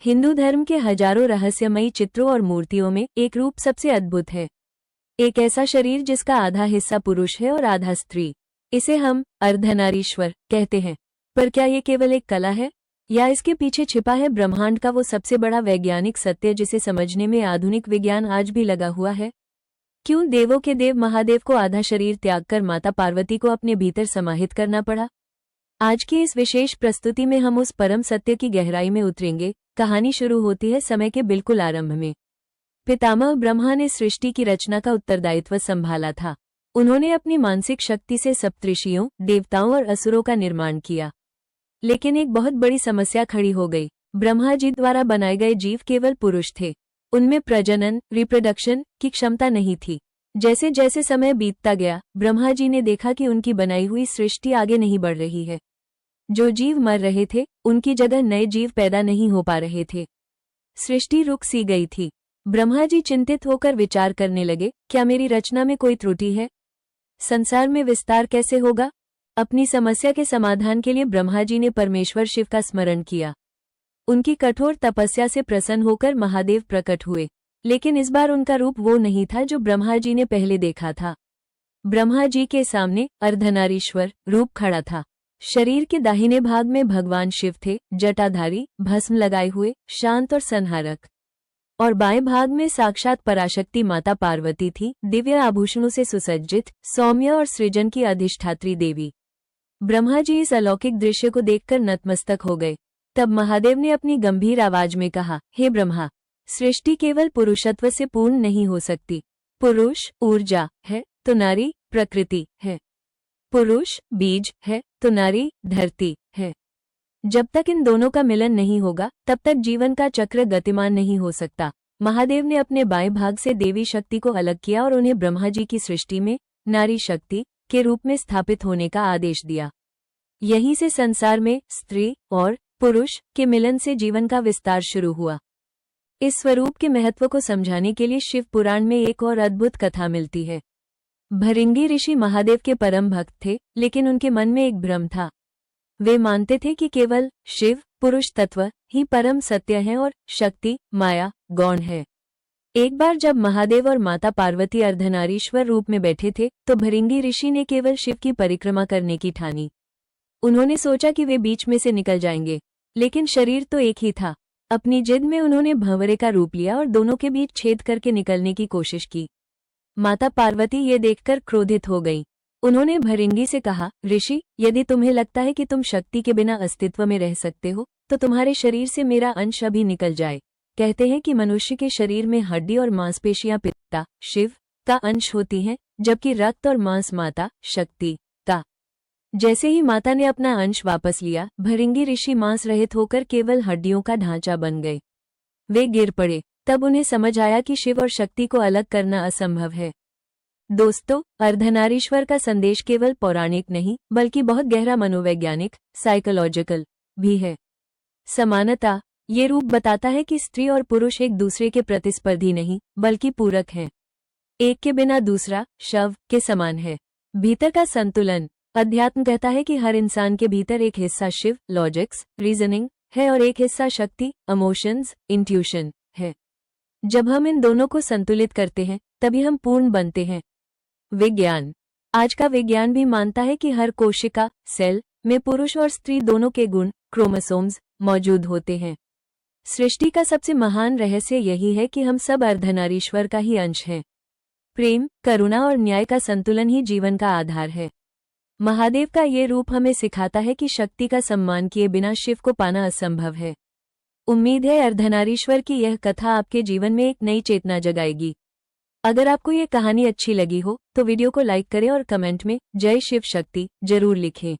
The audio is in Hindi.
हिंदू धर्म के हजारों रहस्यमयी चित्रों और मूर्तियों में एक रूप सबसे अद्भुत है। एक ऐसा शरीर जिसका आधा हिस्सा पुरुष है और आधा स्त्री। इसे हम अर्धनारीश्वर कहते हैं। पर क्या ये केवल एक कला है, या इसके पीछे छिपा है ब्रह्मांड का वो सबसे बड़ा वैज्ञानिक सत्य जिसे समझने में आधुनिक विज्ञान आज भी लगा हुआ है? क्यों देवों के देव महादेव को आधा शरीर त्यागकर माता पार्वती को अपने भीतर समाहित करना पड़ा? आज की इस विशेष प्रस्तुति में हम उस परम सत्य की गहराई में उतरेंगे। कहानी शुरू होती है समय के बिल्कुल आरंभ में। पितामह ब्रह्मा ने सृष्टि की रचना का उत्तरदायित्व संभाला था। उन्होंने अपनी मानसिक शक्ति से सप्तऋषियों, देवताओं और असुरों का निर्माण किया। लेकिन एक बहुत बड़ी समस्या खड़ी हो गई। ब्रह्मा जी द्वारा बनाए गए जीव केवल पुरुष थे। उनमें प्रजनन, रिप्रोडक्शन की क्षमता नहीं थी। जैसे जैसे समय बीतता गया, ब्रह्मा जी ने देखा कि उनकी बनाई हुई सृष्टि आगे नहीं बढ़ रही है। जो जीव मर रहे थे, उनकी जगह नए जीव पैदा नहीं हो पा रहे थे। सृष्टि रुक सी गई थी। ब्रह्मा जी चिंतित होकर विचार करने लगे, क्या मेरी रचना में कोई त्रुटि है? संसार में विस्तार कैसे होगा? अपनी समस्या के समाधान के लिए ब्रह्मा जी ने परमेश्वर शिव का स्मरण किया। उनकी कठोर तपस्या से प्रसन्न होकर महादेव प्रकट हुए। लेकिन इस बार उनका रूप वो नहीं था जो ब्रह्मा जी ने पहले देखा था। ब्रह्मा जी के सामने अर्धनारीश्वर रूप खड़ा था। शरीर के दाहिने भाग में भगवान शिव थे, जटाधारी, भस्म लगाए हुए, शांत और संहारक। और बाएं भाग में साक्षात पराशक्ति माता पार्वती थी, दिव्य आभूषणों से सुसज्जित, सौम्य और सृजन की अधिष्ठात्री देवी। ब्रह्मा जी इस अलौकिक दृश्य को देखकर नतमस्तक हो गए। तब महादेव ने अपनी गंभीर आवाज में कहा, हे ब्रह्मा, सृष्टि केवल पुरुषत्व से पूर्ण नहीं हो सकती। पुरुष ऊर्जा है तो नारी प्रकृति है। पुरुष बीज है तो नारी धरती है। जब तक इन दोनों का मिलन नहीं होगा, तब तक जीवन का चक्र गतिमान नहीं हो सकता। महादेव ने अपने बाएं भाग से देवी शक्ति को अलग किया और उन्हें ब्रह्मा जी की सृष्टि में नारी शक्ति के रूप में स्थापित होने का आदेश दिया। यहीं से संसार में स्त्री और पुरुष के मिलन से जीवन का विस्तार शुरू हुआ। इस स्वरूप के महत्व को समझाने के लिए शिव पुराण में एक और अद्भुत कथा मिलती है। भृंगी ऋषि महादेव के परम भक्त थे, लेकिन उनके मन में एक भ्रम था। वे मानते थे कि केवल शिव पुरुष तत्व ही परम सत्य है और शक्ति माया गौण है। एक बार जब महादेव और माता पार्वती अर्धनारीश्वर रूप में बैठे थे, तो भृंगी ऋषि ने केवल शिव की परिक्रमा करने की ठानी। उन्होंने सोचा कि वे बीच में से निकल जाएंगे, लेकिन शरीर तो एक ही था। अपनी जिद में उन्होंने भंवरे का रूप लिया और दोनों के बीच छेद करके निकलने की कोशिश की। माता पार्वती ये देखकर क्रोधित हो गईं। उन्होंने भृंगी से कहा, ऋषि, यदि तुम्हें लगता है कि तुम शक्ति के बिना अस्तित्व में रह सकते हो, तो तुम्हारे शरीर से मेरा अंश अभी निकल जाए। कहते हैं कि मनुष्य के शरीर में हड्डी और मांसपेशियां पिता शिव का अंश होती हैं, जबकि रक्त और मांस माता शक्ति का। जैसे ही माता ने अपना अंश वापस लिया, भृंगी ऋषि मांस रहित होकर केवल हड्डियों का ढांचा बन गए। वे गिर पड़े। तब उन्हें समझ आया कि शिव और शक्ति को अलग करना असंभव है। दोस्तों, अर्धनारीश्वर का संदेश केवल पौराणिक नहीं, बल्कि बहुत गहरा मनोवैज्ञानिक साइकोलॉजिकल भी है। समानता, ये रूप बताता है कि स्त्री और पुरुष एक दूसरे के प्रतिस्पर्धी नहीं, बल्कि पूरक हैं। एक के बिना दूसरा शव के समान है। भीतर का संतुलन, अध्यात्म कहता है कि हर इंसान के भीतर एक हिस्सा शिव लॉजिक्स रीजनिंग है और एक हिस्सा शक्ति इमोशंस इंट्यूशन है। जब हम इन दोनों को संतुलित करते हैं, तभी हम पूर्ण बनते हैं। विज्ञान, आज का विज्ञान भी मानता है कि हर कोशिका सेल में पुरुष और स्त्री दोनों के गुण क्रोमोसोम्स मौजूद होते हैं। सृष्टि का सबसे महान रहस्य यही है कि हम सब अर्धनारीश्वर का ही अंश हैं। प्रेम, करुणा और न्याय का संतुलन ही जीवन का आधार है। महादेव का ये रूप हमें सिखाता है कि शक्ति का सम्मान किए बिना शिव को पाना असंभव है। उम्मीद है अर्धनारीश्वर की यह कथा आपके जीवन में एक नई चेतना जगाएगी। अगर आपको ये कहानी अच्छी लगी हो, तो वीडियो को लाइक करें और कमेंट में जय शिव शक्ति जरूर लिखें।